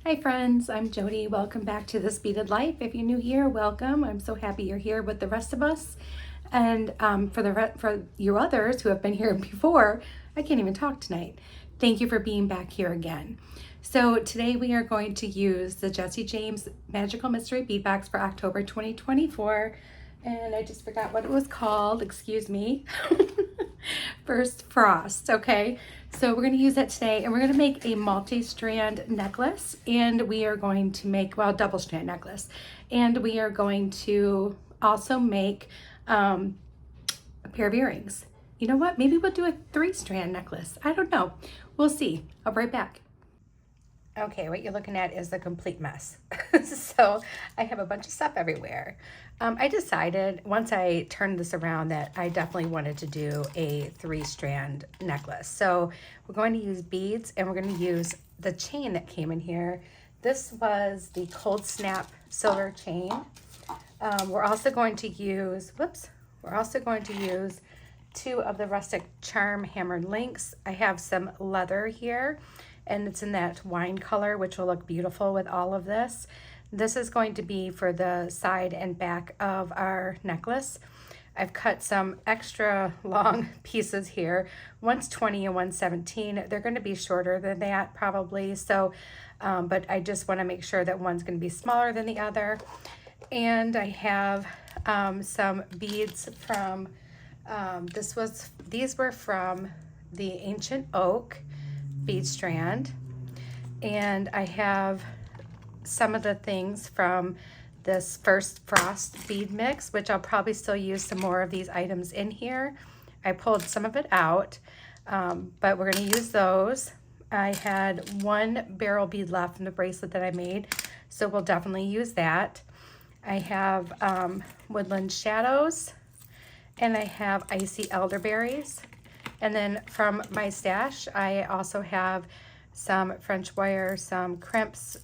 Hi friends, I'm Jody. Welcome back to This Beaded Life. If you're new here, welcome. I'm so happy you're here with the rest of us. And for you others who have been here before, I can't even talk tonight. Thank you for being back here again. So today we are going to use the Jesse James Magical Mystery Bead Box for October 2024. And I just forgot what it was called, excuse me. First Frost, okay? So we're gonna use that today and we're gonna make a multi-strand necklace, and we are going to make, well, double strand necklace. And we are going to also make a pair of earrings. You know what? Maybe we'll do a 3-strand necklace. I don't know. We'll see. I'll be right back. Okay, what you're looking at is the complete mess. So I have a bunch of stuff everywhere. I decided once I turned this around that I definitely wanted to do a 3-strand necklace. So we're going to use beads and we're going to use the chain that came in here. This was the Cold Snap silver chain. We're also going to use, we're also going to use 2 of the Rustic Charm hammered links. I have some leather here, and it's in that wine color, which will look beautiful with all of this. This is going to be for the side and back of our necklace. I've cut some extra long pieces here. One's 20 and one's 17. They're going to be shorter than that probably. So, but I just want to make sure that one's going to be smaller than the other. And I have some beads from, these were from the Ancient Oak bead strand, and I have some of the things from this First Frost bead mix, which I'll probably still use some more of these items in here. I pulled some of it out, but we're going to use those. I had 1 barrel bead left from the bracelet that I made, so we'll definitely use that. I have Woodland Shadows, and I have Icy Elderberries. And then from my stash, I also have some French wire, some crimps,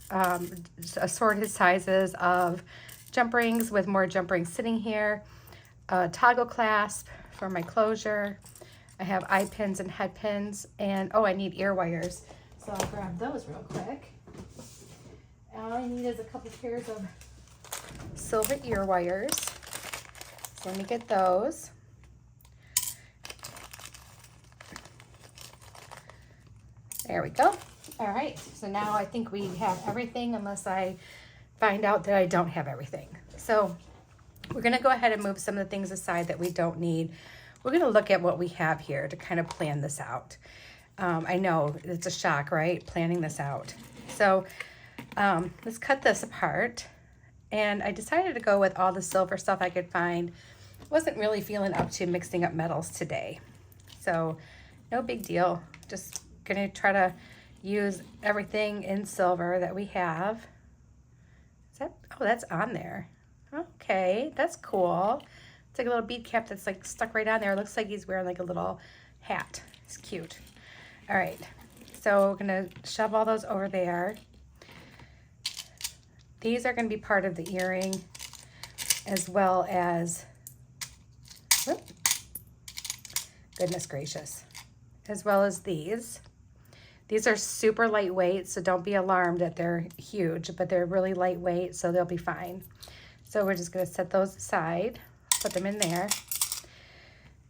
assorted sizes of jump rings with more jump rings sitting here, a toggle clasp for my closure. I have eye pins and head pins, and oh, I need ear wires. So I'll grab those real quick. All I need is a couple pairs of silver ear wires. So let me get those. There we go. All right, so now I think we have everything unless I find out that I don't have everything. So we're gonna go ahead and move some of the things aside that we don't need. We're gonna look at what we have here to kind of plan this out. I know it's a shock, right? Planning this out. So let's cut this apart. And I decided to go with all the silver stuff I could find. Wasn't really feeling up to mixing up metals today. So no big deal. Just gonna try to use everything in silver that we have. Is that, oh, that's on there. Okay, that's cool. It's like a little bead cap that's like stuck right on there. It looks like he's wearing like a little hat. It's cute. All right, so we're gonna shove all those over there. These are gonna be part of the earring, as well as, whoop, goodness gracious, as well as these. These are super lightweight, so don't be alarmed that they're huge, but they're really lightweight, so they'll be fine. So we're just gonna set those aside, put them in there.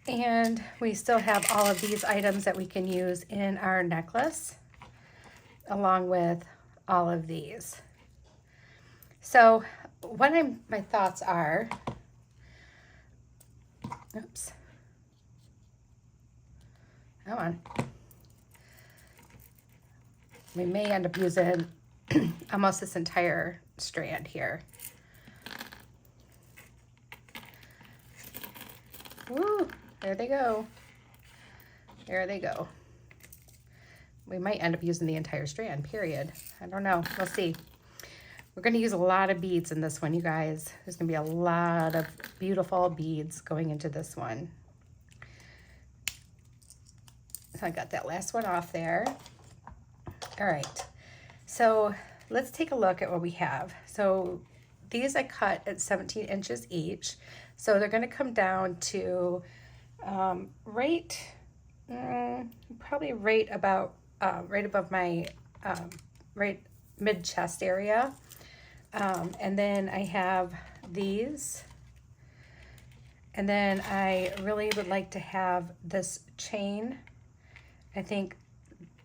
And we still have all of these items that we can use in our necklace, along with all of these. So what my thoughts are, oops, come on. We may end up using almost this entire strand here. Woo, there they go. There they go. We might end up using the entire strand, period. I don't know, we'll see. We're gonna use a lot of beads in this one, you guys. There's gonna be a lot of beautiful beads going into this one. So I got that last one off there. All right, so let's take a look at what we have. So these I cut at 17 inches each. So they're gonna come down to probably right above my, right mid-chest area. And then I have these. And then I really would like to have this chain, I think,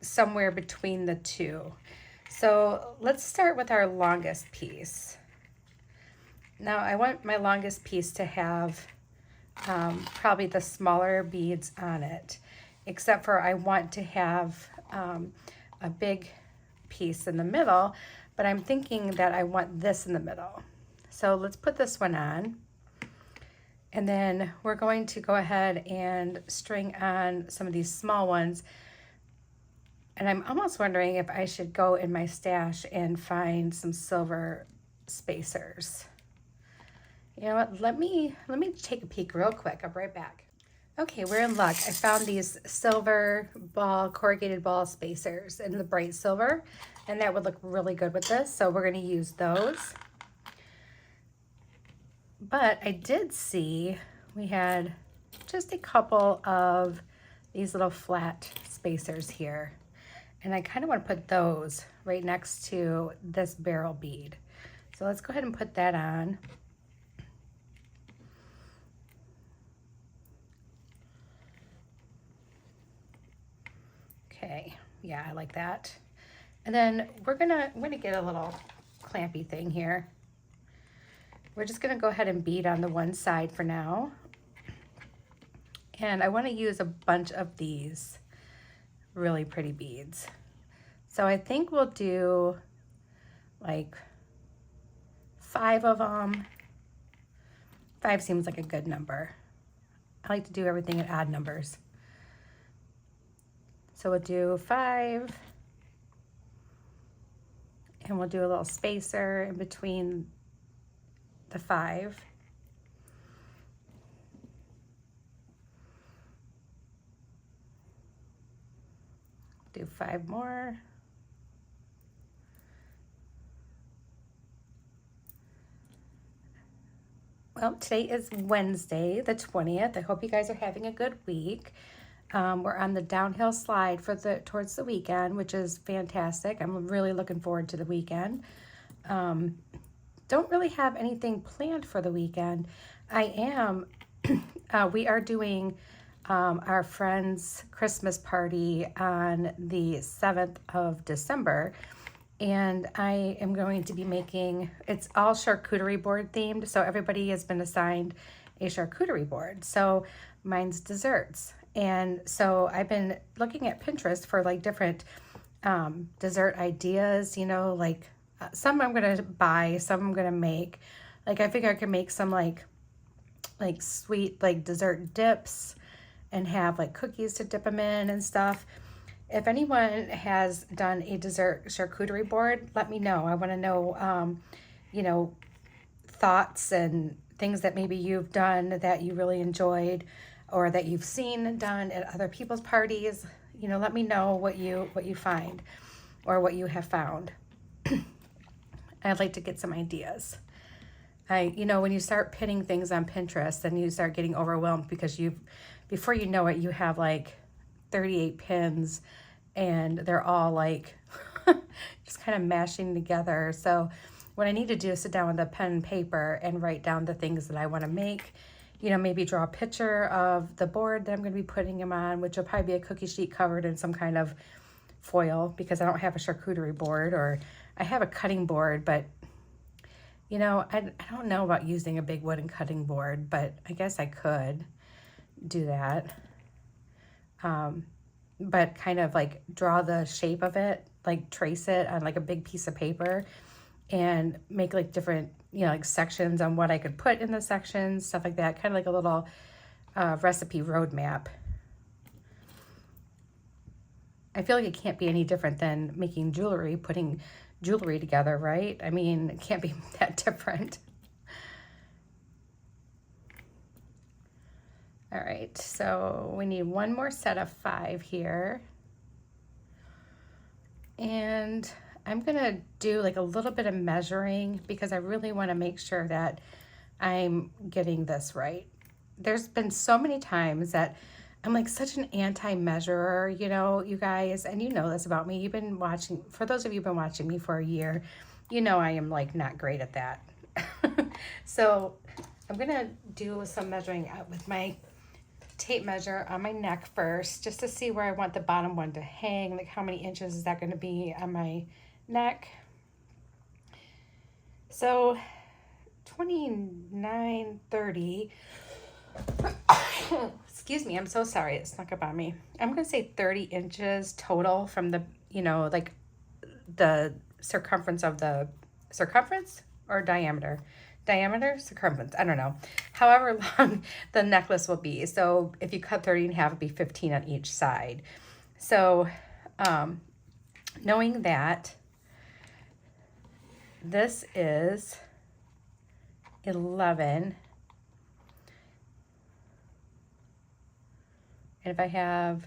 somewhere between the two. So let's start with our longest piece. Now I want my longest piece to have probably the smaller beads on it, except for I want to have a big piece in the middle, but I'm thinking that I want this in the middle. So let's put this one on. And then we're going to go ahead and string on some of these small ones. And I'm almost wondering if I should go in my stash and find some silver spacers. You know what, let me take a peek real quick. I'll be right back. Okay, we're in luck. I found these silver ball, corrugated ball spacers in the bright silver, and that would look really good with this. So we're gonna use those. But I did see we had just a couple of these little flat spacers here. And I kind of want to put those right next to this barrel bead. So let's go ahead and put that on. Okay, yeah, I like that. And then I'm gonna get a little clampy thing here. We're just gonna go ahead and bead on the one side for now. And I wanna use a bunch of these really pretty beads. So I think we'll do like 5 of them. 5 seems like a good number. I like to do everything in odd numbers. So we'll do 5. And we'll do a little spacer in between the 5. Do 5 more. Well, today is Wednesday, the 20th. I hope you guys are having a good week. We're on the downhill slide for towards the weekend, which is fantastic. I'm really looking forward to the weekend. Don't really have anything planned for the weekend. We are doing our friend's Christmas party on the 7th of December. And I am going to be making, it's all charcuterie board themed. So everybody has been assigned a charcuterie board. So mine's desserts. And so I've been looking at Pinterest for like different dessert ideas, you know, like some I'm going to buy, some I'm going to make. Like I figure I could make some like sweet like dessert dips and have like cookies to dip them in and stuff. If anyone has done a dessert charcuterie board, let me know. I want to know, you know, thoughts and things that maybe you've done that you really enjoyed or that you've seen done at other people's parties. You know, let me know what you find or what you have found. I'd like to get some ideas. You know, when you start pinning things on Pinterest, then you start getting overwhelmed because before you know it, you have like 38 pins and they're all like just kind of mashing together. So what I need to do is sit down with a pen and paper and write down the things that I want to make. You know, maybe draw a picture of the board that I'm going to be putting them on, which will probably be a cookie sheet covered in some kind of foil because I don't have a charcuterie board, or I have a cutting board, but you know, I don't know about using a big wooden cutting board, but I guess I could do that. But kind of like draw the shape of it, like trace it on like a big piece of paper and make like different, you know, like sections on what I could put in the sections, stuff like that, kind of like a little recipe roadmap. I feel like it can't be any different than making jewelry, putting jewelry together, right? I mean, it can't be that different. All right, so we need one more set of 5 here. And I'm gonna do like a little bit of measuring because I really wanna make sure that I'm getting this right. There's been so many times that I'm like such an anti-measurer, you know, you guys, and you know this about me. You've been watching, for those of you who've been watching me for a year, you know I am like not great at that. So I'm gonna do some measuring out with my tape measure on my neck first, just to see where I want the bottom one to hang, like how many inches is that gonna be on my neck. So 29, 30. Excuse me, I'm so sorry, it snuck up on me. I'm gonna say 30 inches total from the, you know, like the circumference of the circumference or diameter. Diameter, circumference, I don't know. However long the necklace will be. So if you cut 30 in half, it'd be 15 on each side. So knowing that this is 11, and if I have,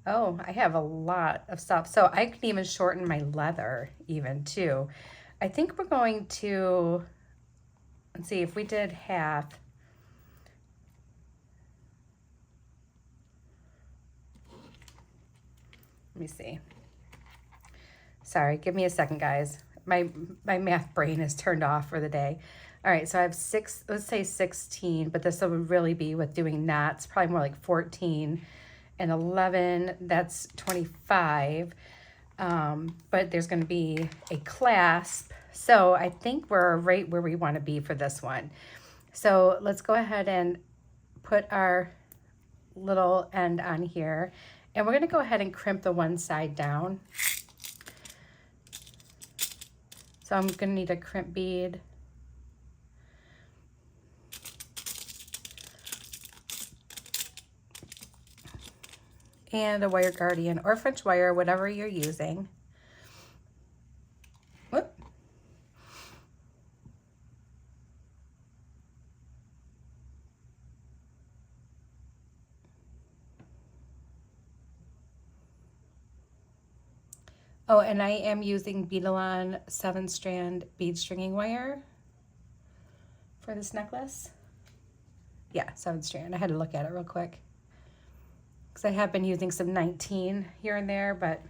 oh, I have a lot of stuff. So I can even shorten my leather even too. I think we're going to, let's see, if we did half, let me see. Sorry, give me a second, guys. My math brain is turned off for the day. All right, so I have 6, let's say 16, but this would really be with doing knots, probably more like 14, and 11, that's 25. But there's going to be a clasp. So I think we're right where we want to be for this one. So let's go ahead and put our little end on here. And we're going to go ahead and crimp the one side down. So I'm going to need a crimp bead. And a wire guardian or French wire, whatever you're using. Whoop. Oh, and I am using Beadalon 7-strand bead stringing wire for this necklace. Yeah, 7-strand. I had to look at it real quick, because I have been using some 19 here and there, but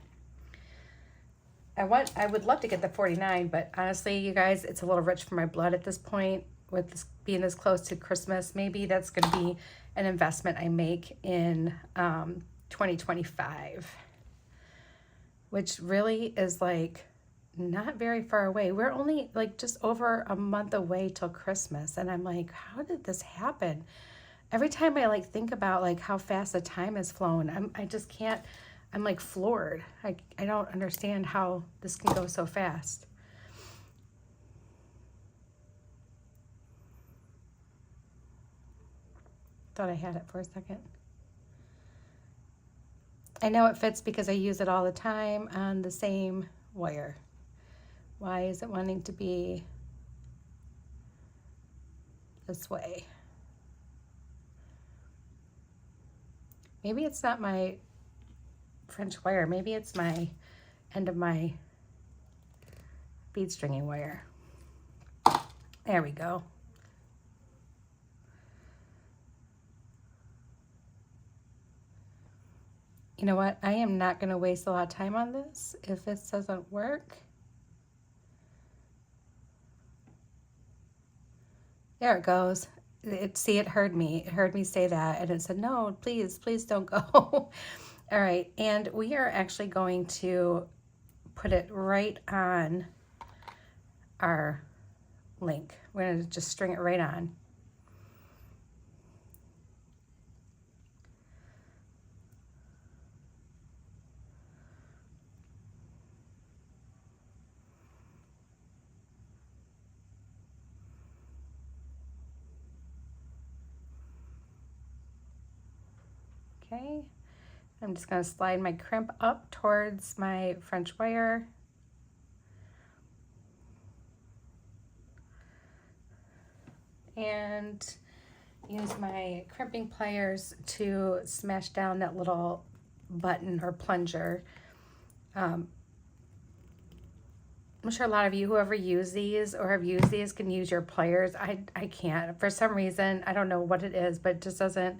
I would love to get the 49, but honestly, you guys, it's a little rich for my blood at this point, with this being this close to Christmas. Maybe that's going to be an investment I make in 2025, which really is like not very far away. We're only like just over a month away till Christmas, and I'm like, how did this happen? Every time I like think about like how fast the time has flown, I just can't, I'm like floored. I don't understand how this can go so fast. Thought I had it for a second. I know it fits because I use it all the time on the same wire. Why is it wanting to be this way? Maybe it's not my French wire. Maybe it's my end of my bead stringing wire. There we go. You know what? I am not going to waste a lot of time on this if this doesn't work. There it goes. See, it heard me. It heard me say that, and it said, no, please, please don't go. All right, and we are actually going to put it right on our link. We're going to just string it right on. Okay, I'm just going to slide my crimp up towards my French wire. And use my crimping pliers to smash down that little button or plunger. I'm sure a lot of you, whoever use these or have used these, can use your pliers. I can't. For some reason, I don't know what it is, but it just doesn't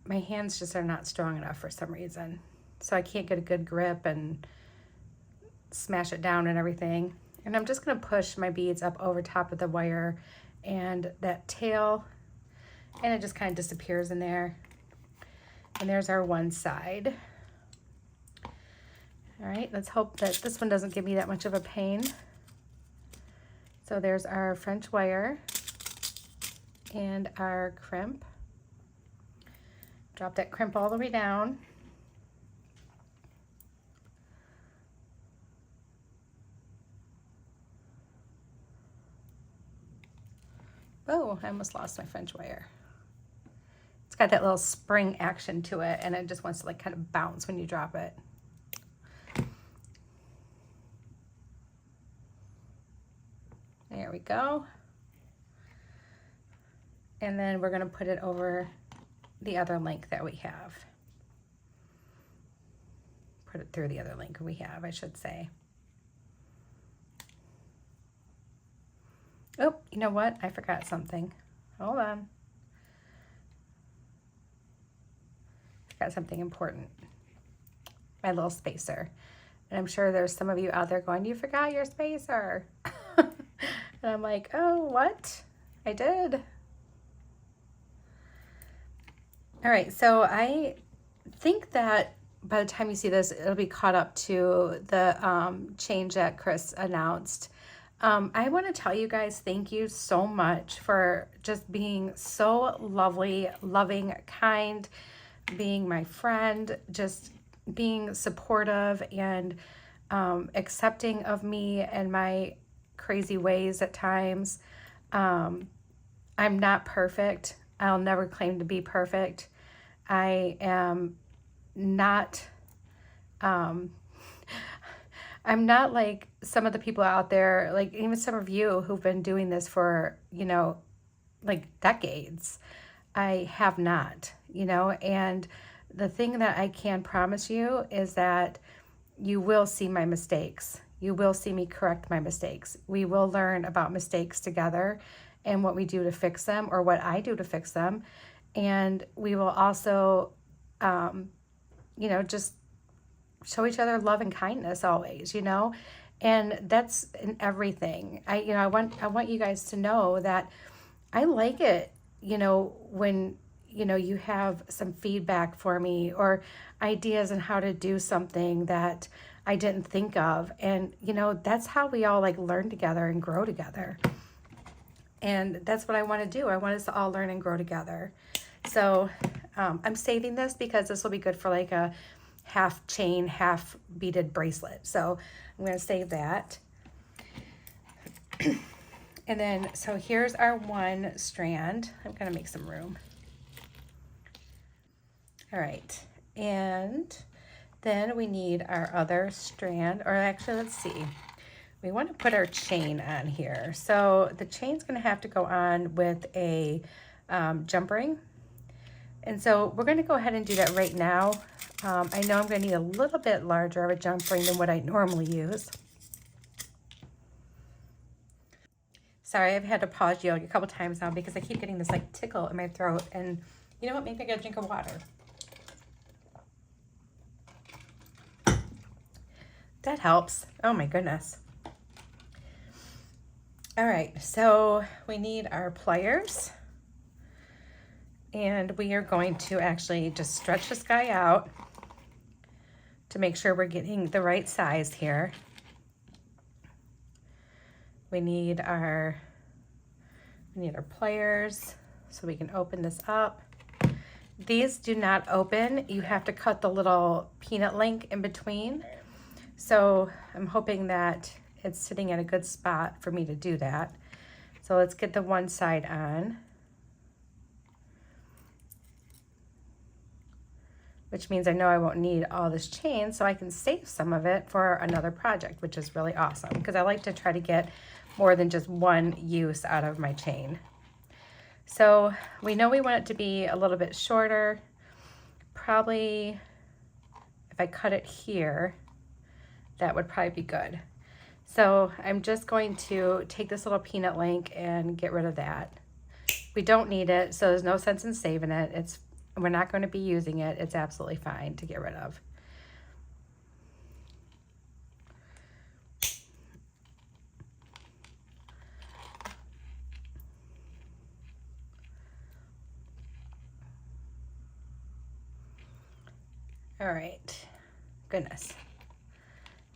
my hands just are not strong enough for some reason. So I can't get a good grip and smash it down and everything. And I'm just gonna push my beads up over top of the wire and that tail, and it just kind of disappears in there. And there's our one side. All right, let's hope that this one doesn't give me that much of a pain. So there's our French wire and our crimp. Drop that crimp all the way down. Oh, I almost lost my French wire. It's got that little spring action to it, and it just wants to like kind of bounce when you drop it. There we go. And then we're going to put it over the other link that we have. Put it through the other link we have, I should say. Oh, you know what? I forgot something. Hold on. Forgot something important. My little spacer. And I'm sure there's some of you out there going, you forgot your spacer. And I'm like, oh, what? I did. All right, so I think that by the time you see this, it'll be caught up to the change that Chris announced. I want to tell you guys, thank you so much for just being so lovely, loving, kind, being my friend, just being supportive and accepting of me and my crazy ways at times. I'm not perfect. I'll never claim to be perfect. I am not, I'm not like some of the people out there, like even some of you who've been doing this for, you know, like decades. I have not, you know, and the thing that I can promise you is that you will see my mistakes. You will see me correct my mistakes. We will learn about mistakes together and what we do to fix them, or what I do to fix them. And we will also, you know, just show each other love and kindness always, you know, and that's in everything. I want you guys to know that I like it, you know, when, you know, you have some feedback for me or ideas on how to do something that I didn't think of. And, you know, that's how we all like learn together and grow together. And that's what I want to do. I want us to all learn and grow together. So I'm saving this because this will be good for like a half chain, half beaded bracelet. So I'm going to save that. And then, so here's our one strand. I'm going to make some room. All right. And then we need our other strand, or actually, let's see. We want to put our chain on here. So the chain's going to have to go on with a jump ring. And so we're going to go ahead and do that right now. I know I'm going to need a little bit larger of a jump ring than what I normally use. Sorry, I've had to pause you a couple times now because I keep getting this like tickle in my throat. And you know what? Maybe I got a drink of water. That helps. Oh my goodness. All right, so we need our pliers. And we are going to actually just stretch this guy out to make sure we're getting the right size here. We need our pliers so we can open this up. These do not open. You have to cut the little peanut link in between. So I'm hoping that it's sitting at a good spot for me to do that. So let's get the one side on, which means I know I won't need all this chain, so I can save some of it for another project, which is really awesome because I like to try to get more than just one use out of my chain. So we know we want it to be a little bit shorter. Probably if I cut it here, that would probably be good. So I'm just going to take this little peanut link and get rid of that. We don't need it, so there's no sense in saving it. It's we're not going to be using it, it's absolutely fine to get rid of. All right, goodness.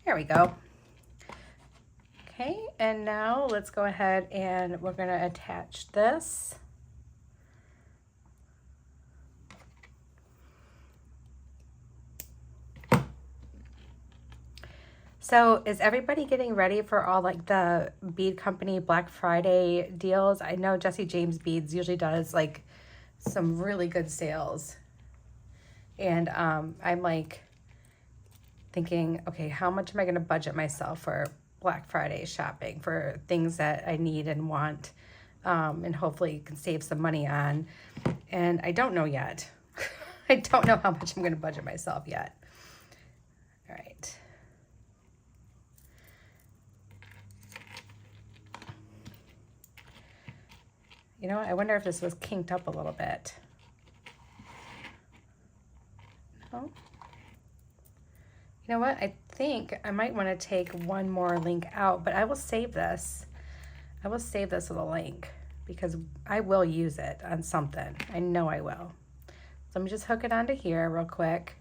There we go. Okay, and now let's go ahead and we're going to attach this. So is everybody getting ready for all like the bead company Black Friday deals? I know Jesse James Beads usually does like some really good sales. And I'm like thinking, okay, how much am I going to budget myself for Black Friday shopping for things that I need and want, and hopefully can save some money on. And I don't know yet. I don't know how much I'm going to budget myself yet. All right. You know what? I wonder if this was kinked up a little bit. No? You know what? I think I might want to take one more link out, but I will save this. I will save this little link because I will use it on something. I know I will. So let me just hook it onto here real quick.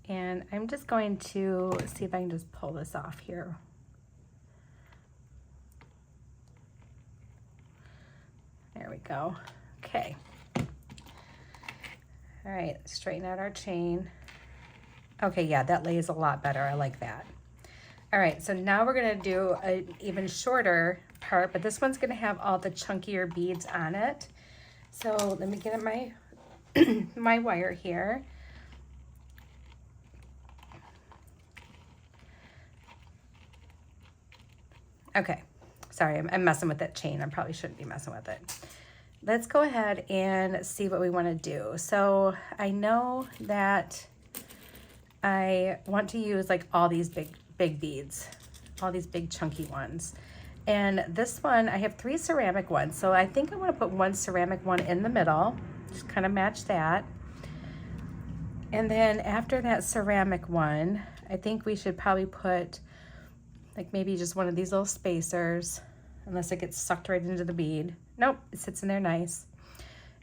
And I'm just going to see if I can just pull this off here. There we go. Okay. All right, straighten out our chain. Okay, yeah, that lays a lot better. I like that. All right, so now we're gonna do an even shorter part, but this one's gonna have all the chunkier beads on it. So let me get my, my wire here. Okay, sorry, I'm messing with that chain. I probably shouldn't be messing with it. Let's go ahead and see what we want to do. So I know that I want to use like all these big beads, all these big chunky ones. And this one, I have 3 ceramic ones. So I think I want to put 1 ceramic one in the middle, just kind of match that. And then after that ceramic one, I think we should probably put like maybe just one of these little spacers, unless it gets sucked right into the bead. Nope, it sits in there nice.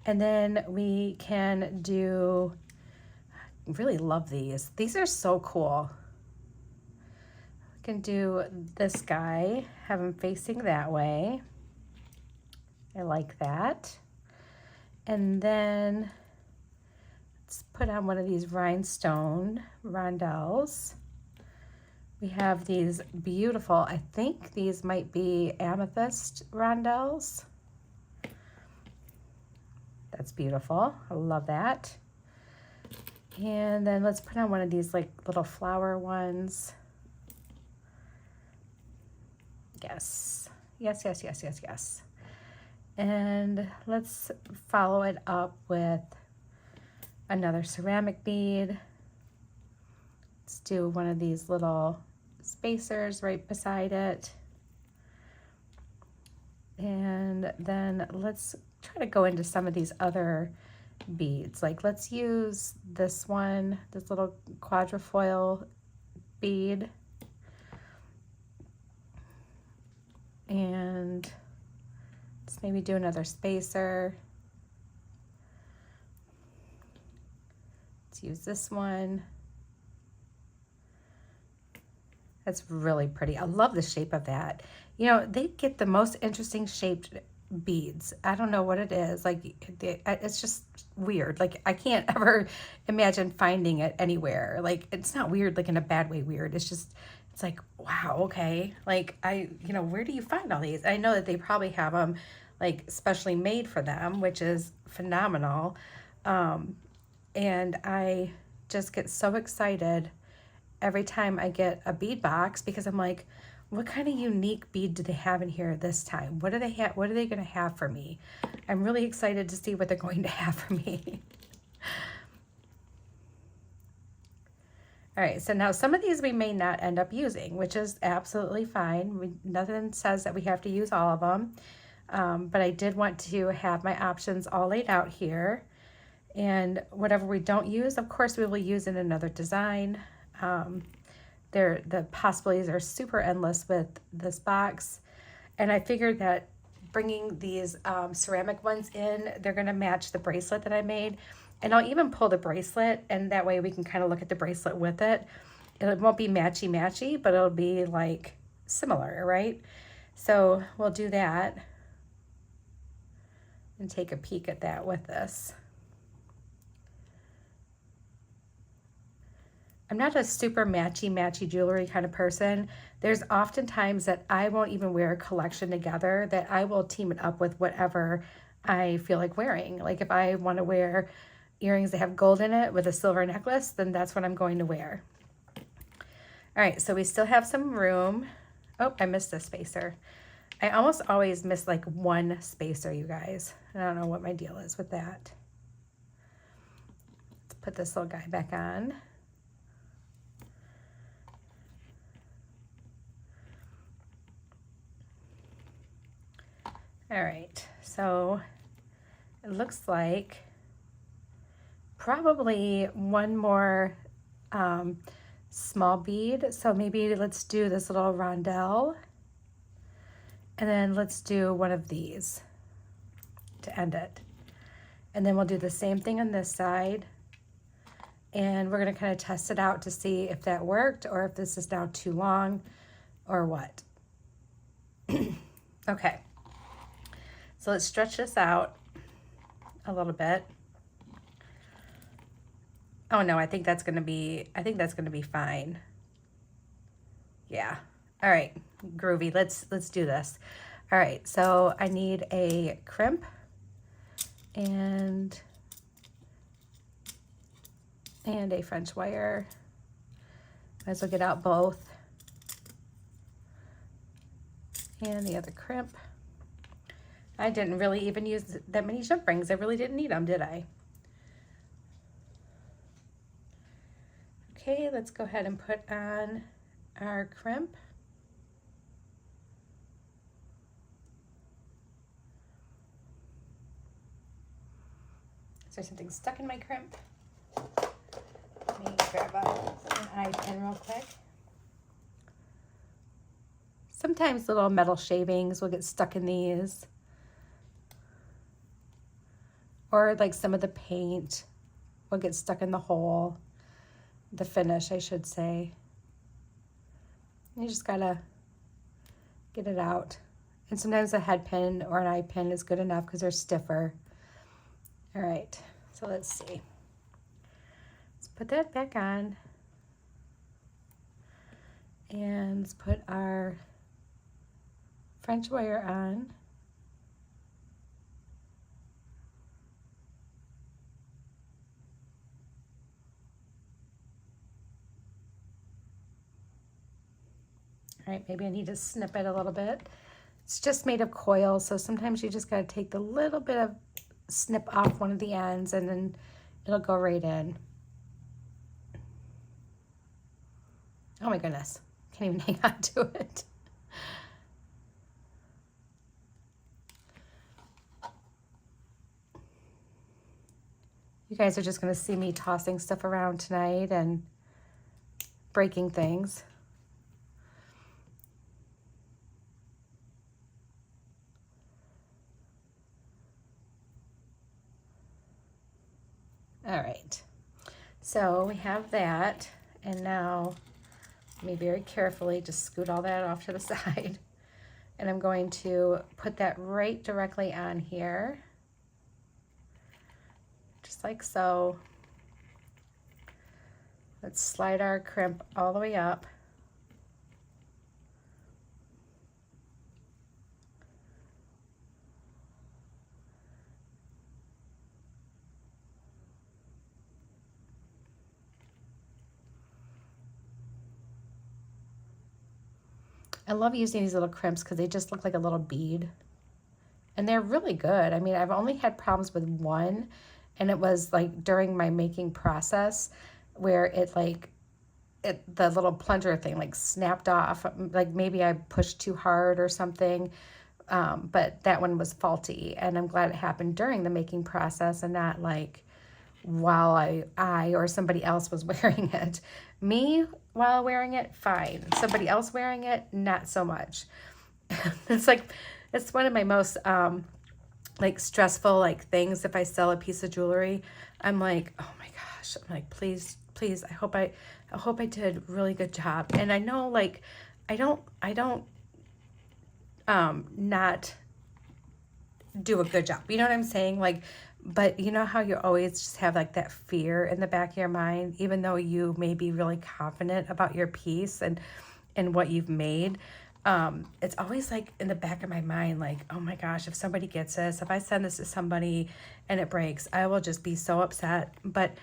And then we can do, I really love these. These are so cool. We can do this guy, have him facing that way. I like that. And then let's put on one of these rhinestone rondelles. We have these beautiful, I think these might be amethyst rondelles. That's beautiful. I love that. And then let's put on one of these like little flower ones. Yes. Yes, yes, yes, yes, yes. And let's follow it up with another ceramic bead. Let's do one of these little spacers right beside it. And then let's try to go into some of these other beads. Like let's use this one, this little quadrifoil bead. And let's maybe do another spacer. Let's use this one. That's really pretty. I love the shape of that. You know, they get the most interesting shaped beads. I don't know what it is. Like, it's just weird. Like, I can't ever imagine finding it anywhere. Like, it's not weird, like in a bad way weird. It's just, it's like, wow, okay. Like, you know, where do you find all these? I know that they probably have them, like, specially made for them, which is phenomenal. And I just get so excited every time I get a bead box because I'm like, what kind of unique bead do they have in here this time? What do they have? What are they going to have for me? I'm really excited to see what they're going to have for me. All right, so now some of these we may not end up using, which is absolutely fine. Nothing says that we have to use all of them, but I did want to have my options all laid out here. And whatever we don't use, of course, we will use in another design. The possibilities are super endless with this box. And I figured that bringing these ceramic ones in, they're going to match the bracelet that I made. And I'll even pull the bracelet, and that way we can kind of look at the bracelet with it. It won't be matchy-matchy, but it'll be like similar, right? So we'll do that and take a peek at that with this. I'm not a super matchy jewelry kind of person. There's often times that I won't even wear a collection together, that I will team it up with whatever I feel like wearing. Like if I want to wear earrings that have gold in it with a silver necklace, then that's what I'm going to wear. All right, so we still have some room. Oh, I missed a spacer. I almost always miss like one spacer, you guys. I don't know what my deal is with that. Let's put this little guy back on. All right, so it looks like probably one more small bead. So maybe let's do this little rondelle, and then let's do one of these to end it. And then we'll do the same thing on this side. And we're gonna kind of test it out to see if that worked or if this is now too long or what. Okay. So let's stretch this out a little bit. Oh no, I think that's gonna be fine. Yeah. All right, groovy. Let's do this. All right, so I need a crimp and a French wire. Might as well get out both. And the other crimp. I didn't really even use that many jump rings. I really didn't need them, did I? Okay, let's go ahead and put on our crimp. Is there something stuck in my crimp? Let me grab an eye pin real quick. Sometimes little metal shavings will get stuck in these. Or like some of the paint will get stuck in the hole, the finish, I should say. You just gotta get it out. And sometimes a head pin or an eye pin is good enough because they're stiffer. All right, so let's see. Let's put that back on. And let's put our French wire on. All right, maybe I need to snip it a little bit. It's just made of coil, so sometimes you just gotta take the little bit of snip off one of the ends and then it'll go right in. Oh my goodness, can't even hang on to it. You guys are just gonna see me tossing stuff around tonight and breaking things. All right, so we have that, and now let me very carefully just scoot all that off to the side, and I'm going to put that right directly on here, just like so. Let's slide our crimp all the way up. I love using these little crimps because they just look like a little bead. And they're really good. I mean, I've only had problems with one, and it was like during my making process where it like, the little plunger thing like snapped off. Like maybe I pushed too hard or something. But that one was faulty, and I'm glad it happened during the making process and not like while I or somebody else was wearing it. Me while wearing it, fine. Somebody else wearing it, not so much. It's like, it's one of my most like stressful like things. If I sell a piece of jewelry, I'm like, oh my gosh, I'm like, please, I hope I did a really good job. And I know like I don't not do a good job. You know what I'm saying? Like, but you know how you always just have like that fear in the back of your mind, even though you may be really confident about your piece and what you've made. It's always like in the back of my mind, like, oh my gosh, if somebody gets this, if I send this to somebody and it breaks, I will just be so upset. But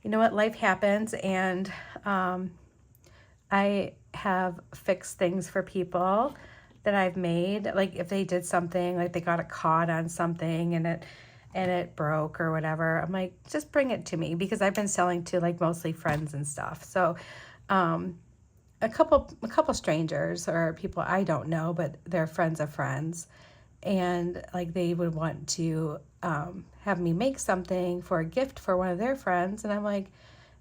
you know what? Life happens, and I have fixed things for people that I've made. Like if they did something, like they got it caught on something and it broke or whatever, I'm like, just bring it to me, because I've been selling to like mostly friends and stuff. So a couple strangers or people I don't know, but they're friends of friends, and like they would want to have me make something for a gift for one of their friends, and I'm like,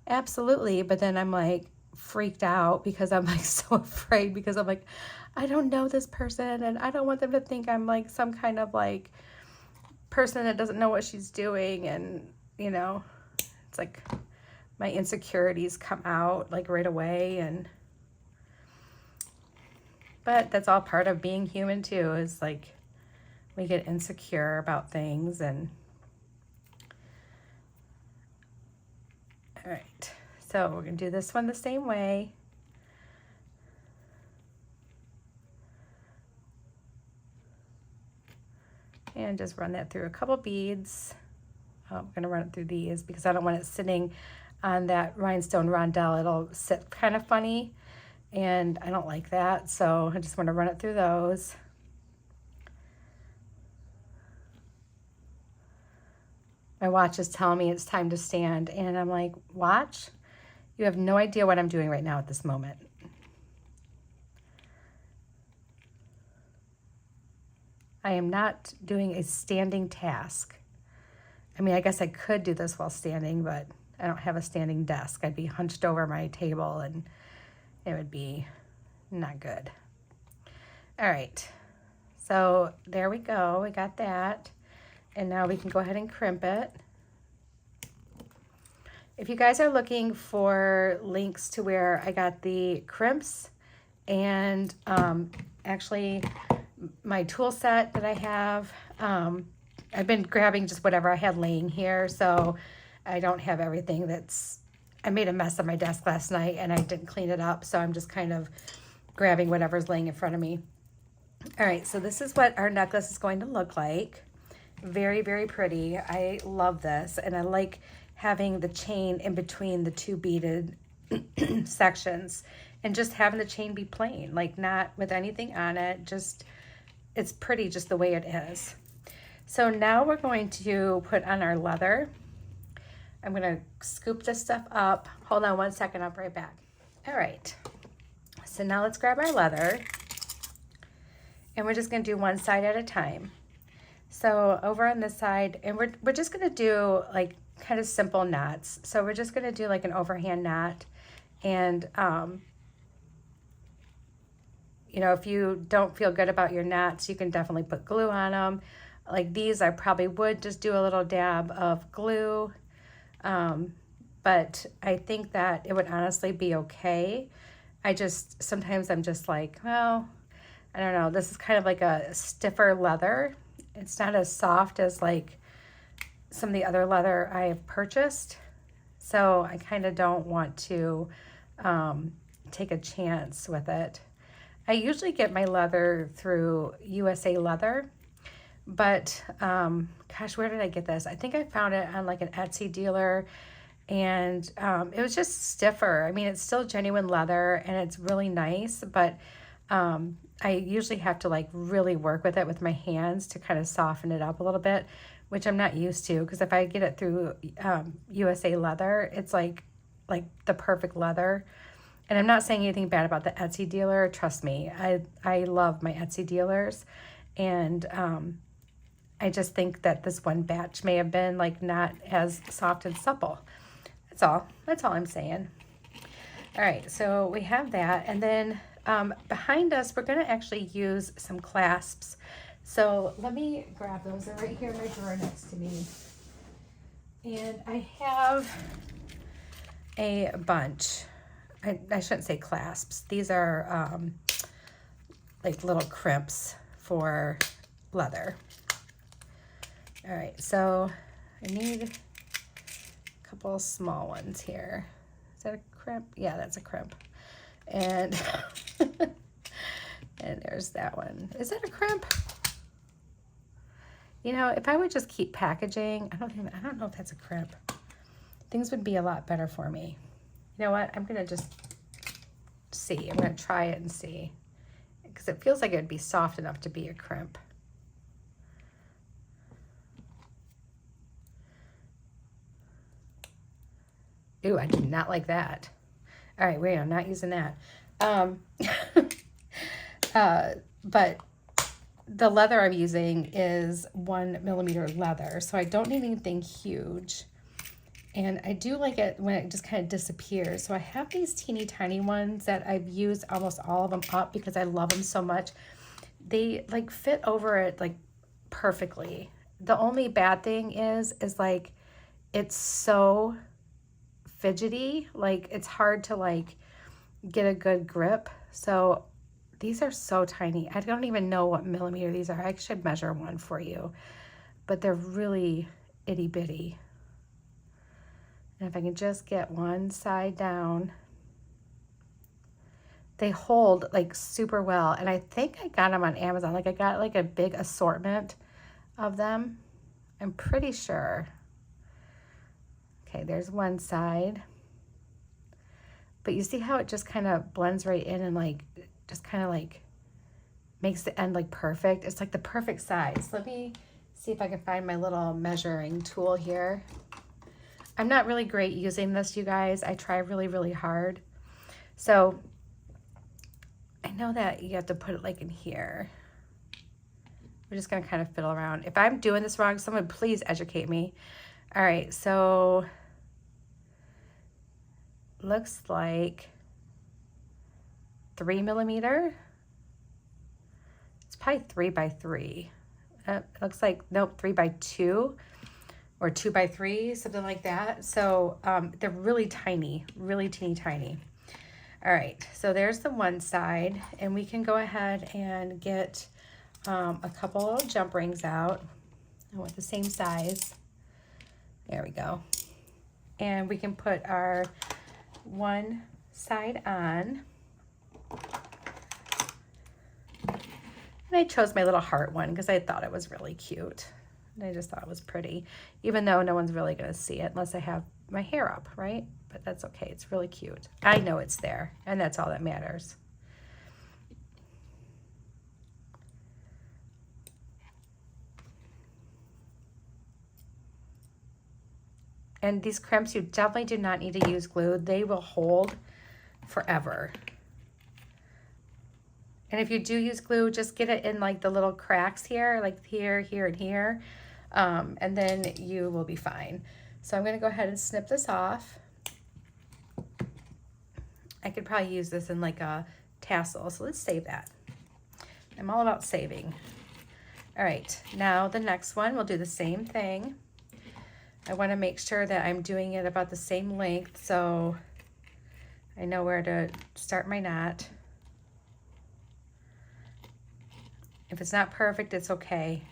absolutely. But then I'm like freaked out because I'm like so afraid, because I'm like, I don't know this person, and I don't want them to think I'm like some kind of like person that doesn't know what she's doing. And you know, it's like my insecurities come out like right away. And but that's all part of being human too, is like we get insecure about things. And all right, so we're gonna do this one the same way. And just run that through a couple beads. I'm going to run it through these because I don't want it sitting on that rhinestone rondelle. It'll sit kind of funny, and I don't like that. So I just want to run it through those. My watch is telling me it's time to stand, and I'm like, watch, you have no idea what I'm doing right now at this moment. I am not doing a standing task. I mean, I guess I could do this while standing, but I don't have a standing desk. I'd be hunched over my table, and it would be not good. All right, so there we go. We got that. And now we can go ahead and crimp it. If you guys are looking for links to where I got the crimps and actually my tool set that I have, I've been grabbing just whatever I had laying here, so I don't have everything that's, I made a mess on my desk last night and I didn't clean it up, so I'm just kind of grabbing whatever's laying in front of me. All right, so this is what our necklace is going to look like. Very, very pretty. I love this, and I like having the chain in between the two beaded sections, and just having the chain be plain, like not with anything on it. Just, it's pretty just the way it is. So now we're going to put on our leather. I'm going to scoop this stuff up. Hold on one second, I'll be right back. All right, so now let's grab our leather, and we're just going to do one side at a time. So over on this side, and we're just going to do like kind of simple knots. So we're just going to do like an overhand knot, and you know, if you don't feel good about your knots, you can definitely put glue on them. Like these, I probably would just do a little dab of glue, but I think that it would honestly be okay. Sometimes I'm just like, well, I don't know, this is kind of like a stiffer leather. It's not as soft as like some of the other leather I have purchased. So I kind of don't want to take a chance with it. I usually get my leather through USA Leather, but gosh, where did I get this? I think I found it on like an Etsy dealer, and it was just stiffer. I mean, it's still genuine leather and it's really nice, but I usually have to like really work with it with my hands to kind of soften it up a little bit, which I'm not used to, because if I get it through USA leather, it's like the perfect leather. And I'm not saying anything bad about the Etsy dealer. Trust me, I love my Etsy dealers, and I just think that this one batch may have been like not as soft and supple. That's all. That's all I'm saying. All right, so we have that, and then behind us, we're going to actually use some clasps. So let me grab those. They're right here in my drawer next to me. And I have a bunch. I shouldn't say clasps. These are like little crimps for leather. All right, so I need a couple small ones here. Is that a crimp? Yeah, that's a crimp. And and there's that one. Is that a crimp? You know, if I would just keep packaging, I don't know if that's a crimp. Things would be a lot better for me. You know what? I'm gonna just see. I'm gonna try it and see, because it feels like it would be soft enough to be a crimp. Ooh, I do not like that. All right, wait, I'm not using that. But the leather I'm using is 1mm leather, so I don't need anything huge. And I do like it when it just kind of disappears. So I have these teeny tiny ones that I've used almost all of them up because I love them so much. They like fit over it like perfectly. The only bad thing is like it's so fidgety, like it's hard to like get a good grip. So these are so tiny. I don't even know what millimeter these are. I should measure one for you, but they're really itty bitty. And if I can just get one side down, they hold like super well. And I think I got them on Amazon. Like I got like a big assortment of them. I'm pretty sure. Okay, there's one side. But you see how it just kind of blends right in and like, just kind of like makes the end like perfect. It's like the perfect size. Let me see if I can find my little measuring tool here. I'm not really great using this, you guys. I try really, really hard. So I know that you have to put it like in here. We're just gonna kind of fiddle around. If I'm doing this wrong, someone please educate me. All right, so looks like 3mm. It's probably 3 by 3. It looks like, nope, 3 by 2 or 2 by 3, something like that. So they're really tiny, really teeny tiny. All right, so there's the one side, and we can go ahead and get a couple of jump rings out. I want the same size. There we go. And we can put our one side on. And I chose my little heart one because I thought it was really cute. And I just thought it was pretty, even though no one's really gonna see it unless I have my hair up, right? But that's okay, it's really cute. I know it's there, and that's all that matters. And these crimps, you definitely do not need to use glue. They will hold forever. And if you do use glue, just get it in like the little cracks here, like here, here, and here. And then you will be fine. So I'm gonna go ahead and snip this off. I could probably use this in like a tassel, so let's save that. I'm all about saving. All right, now the next one, we'll do the same thing. I wanna make sure that I'm doing it about the same length, so I know where to start my knot. If it's not perfect, it's okay.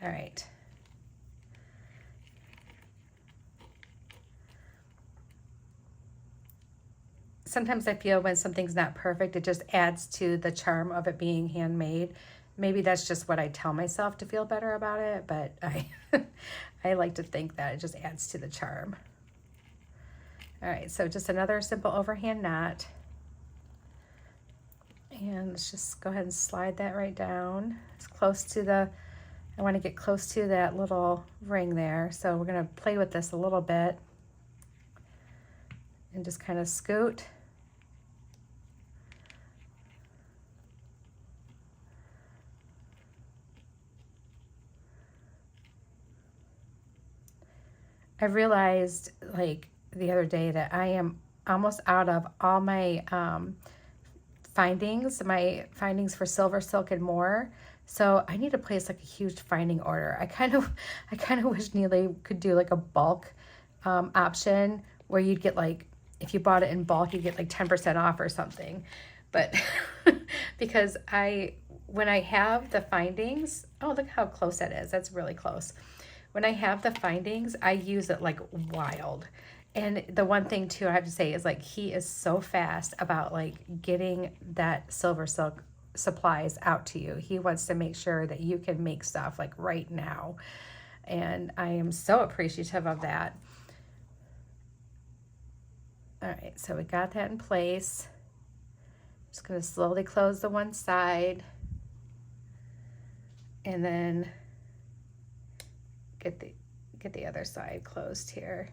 All right. Sometimes I feel when something's not perfect, it just adds to the charm of it being handmade. Maybe that's just what I tell myself to feel better about it, but I like to think that it just adds to the charm. All right, so just another simple overhand knot. And let's just go ahead and slide that right down. It's close to the, I want to get close to that little ring there. So we're going to play with this a little bit and just kind of scoot. I realized like the other day that I am almost out of all my findings for silver, silk, and more. So I need to place like a huge finding order. I kind of wish Neely could do like a bulk option where you'd get like, if you bought it in bulk, you get like 10% off or something. But because when I have the findings, oh, look how close that is. That's really close. When I have the findings, I use it like wild. And the one thing too, I have to say is like, he is so fast about like getting that silver silk supplies out to you. He wants to make sure that you can make stuff like right now. And I am so appreciative of that. All right, so we got that in place. Just gonna slowly close the one side and then get the other side closed here.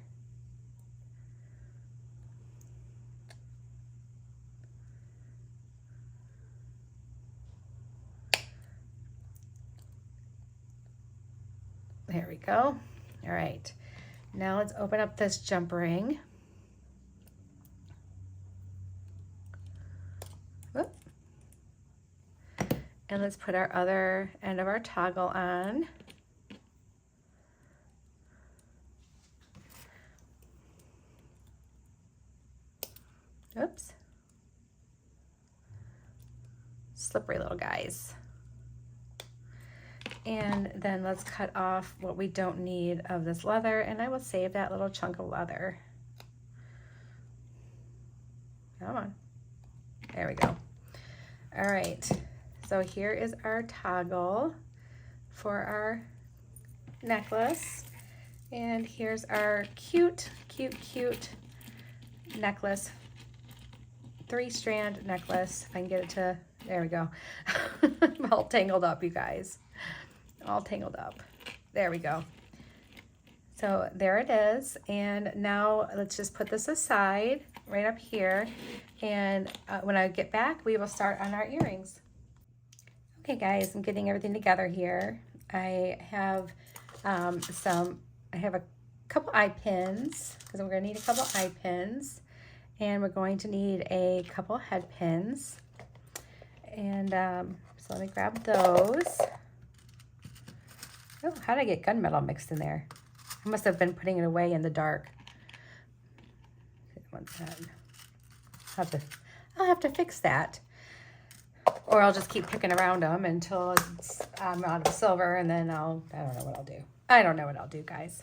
There we go. All right, now let's open up this jump ring. Whoop. And let's put our other end of our toggle on. Oops. Slippery little guys. And then let's cut off what we don't need of this leather, and I will save that little chunk of leather. Come on. There we go. All right. So here is our toggle for our necklace. And here's our cute, cute, cute necklace. 3-strand necklace. If I can get it to, there we go. I'm all tangled up, you guys. All tangled up. There we go. So there it is. And now let's just put this aside right up here. And when I get back, we will start on our earrings. Okay guys, I'm getting everything together here. I have a couple eye pins because we're gonna need a couple eye pins. And we're going to need a couple head pins. And so let me grab those. Oh, how did I get gunmetal mixed in there? I must have been putting it away in the dark. I'll have to fix that. Or I'll just keep picking around them until I'm out of silver, and then I don't know what I'll do. I don't know what I'll do, guys.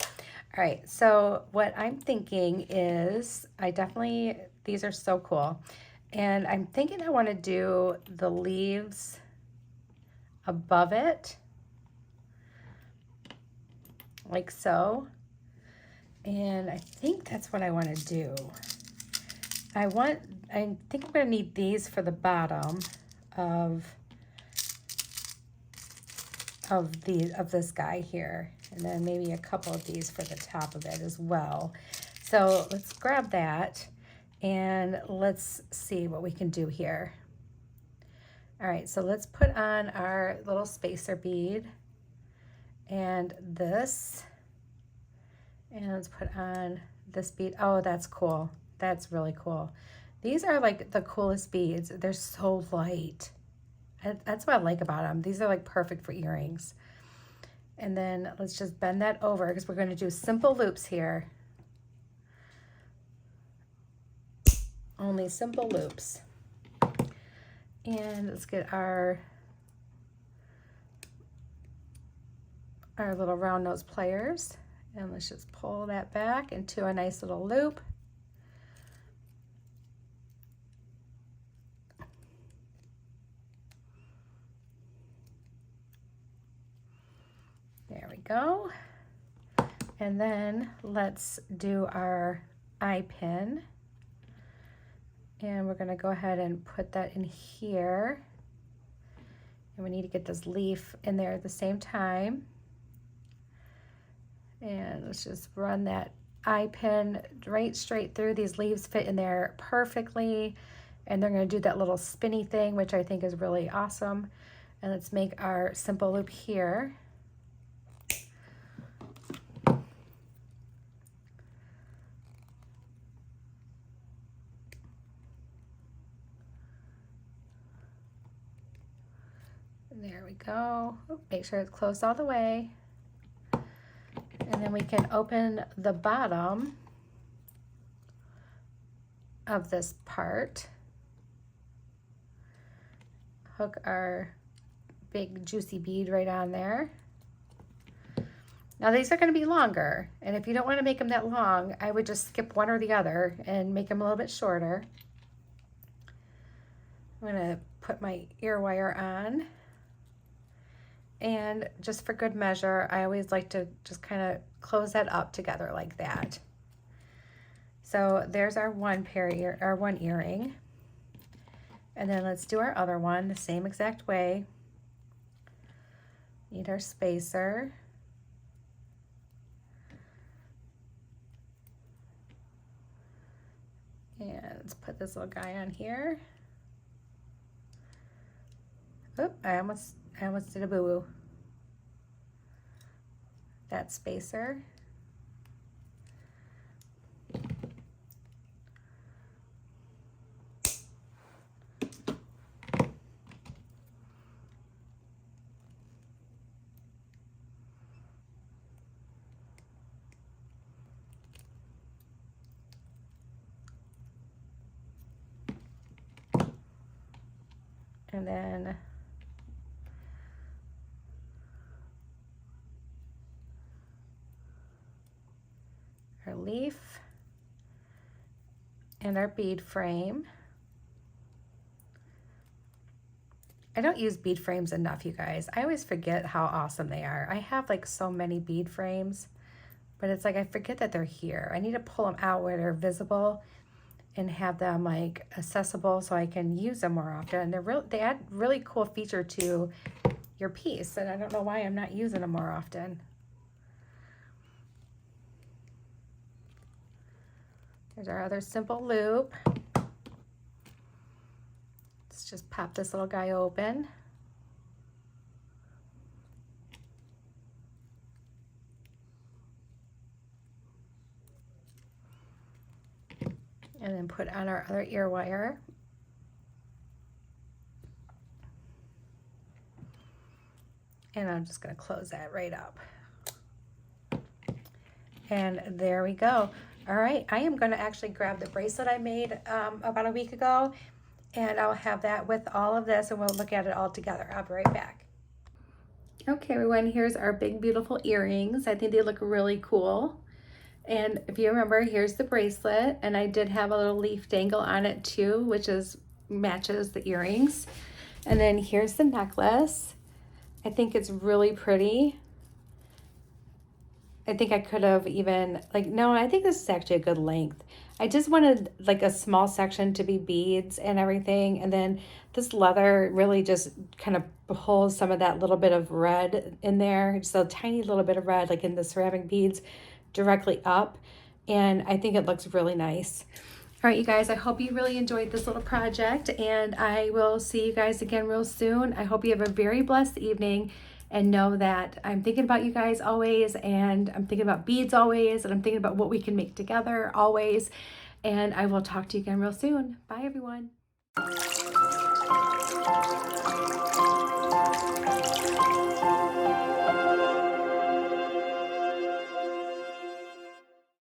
All right, so what I'm thinking is these are so cool. And I'm thinking I want to do the leaves above it, like so. And I think that's what I want to do. I think I'm going to need these for the bottom of this guy here, and then maybe a couple of these for the top of it as well. So let's grab that and let's see what we can do here. All right, so let's put on our little spacer bead and this, and let's put on this bead. Oh, that's cool. That's really cool. These are like the coolest beads. They're so light. That's what I like about them. These are like perfect for earrings. And then let's just bend that over because we're going to do simple loops here. Only simple loops. And let's get our little round nose pliers, and let's just pull that back into a nice little loop. There we go. And then let's do our eye pin. And we're gonna go ahead and put that in here. And we need to get this leaf in there at the same time. And let's just run that eye pin right straight through. These leaves fit in there perfectly. And they're gonna do that little spinny thing, which I think is really awesome. And let's make our simple loop here. There we go. Make sure it's closed all the way. And then we can open the bottom of this part. Hook our big juicy bead right on there. Now these are going to be longer, and if you don't want to make them that long, I would just skip one or the other and make them a little bit shorter. I'm going to put my ear wire on. And just for good measure, I always like to just kind of close that up together like that. So there's our one earring. And then let's do our other one the same exact way. Need our spacer. And let's put this little guy on here. Oop, I almost did a boo-boo. That spacer. And then our leaf and our bead frame. I don't use bead frames enough, you guys. I always forget how awesome they are. I have like so many bead frames, but it's like I forget that they're here. I need to pull them out where they're visible and have them like accessible so I can use them more often. They add really cool feature to your piece, and I don't know why I'm not using them more often. There's our other simple loop. Let's just pop this little guy open. And then put on our other ear wire. And I'm just going to close that right up. And there we go. All right, I am going to actually grab the bracelet I made about a week ago, and I'll have that with all of this, and we'll look at it all together. I'll be right back. Okay, everyone, here's our big, beautiful earrings. I think they look really cool. And if you remember, here's the bracelet, and I did have a little leaf dangle on it too, which matches the earrings. And then here's the necklace. I think it's really pretty. I think I could have even, no, I think this is actually a good length. I just wanted like a small section to be beads and everything. And then this leather really just kind of pulls some of that little bit of red in there. Just a tiny little bit of red, like in the ceramic beads, directly up. And I think it looks really nice. All right, you guys, I hope you really enjoyed this little project, and I will see you guys again real soon. I hope you have a very blessed evening, and know that I'm thinking about you guys always, and I'm thinking about beads always, and I'm thinking about what we can make together always. And I will talk to you again real soon. Bye, everyone.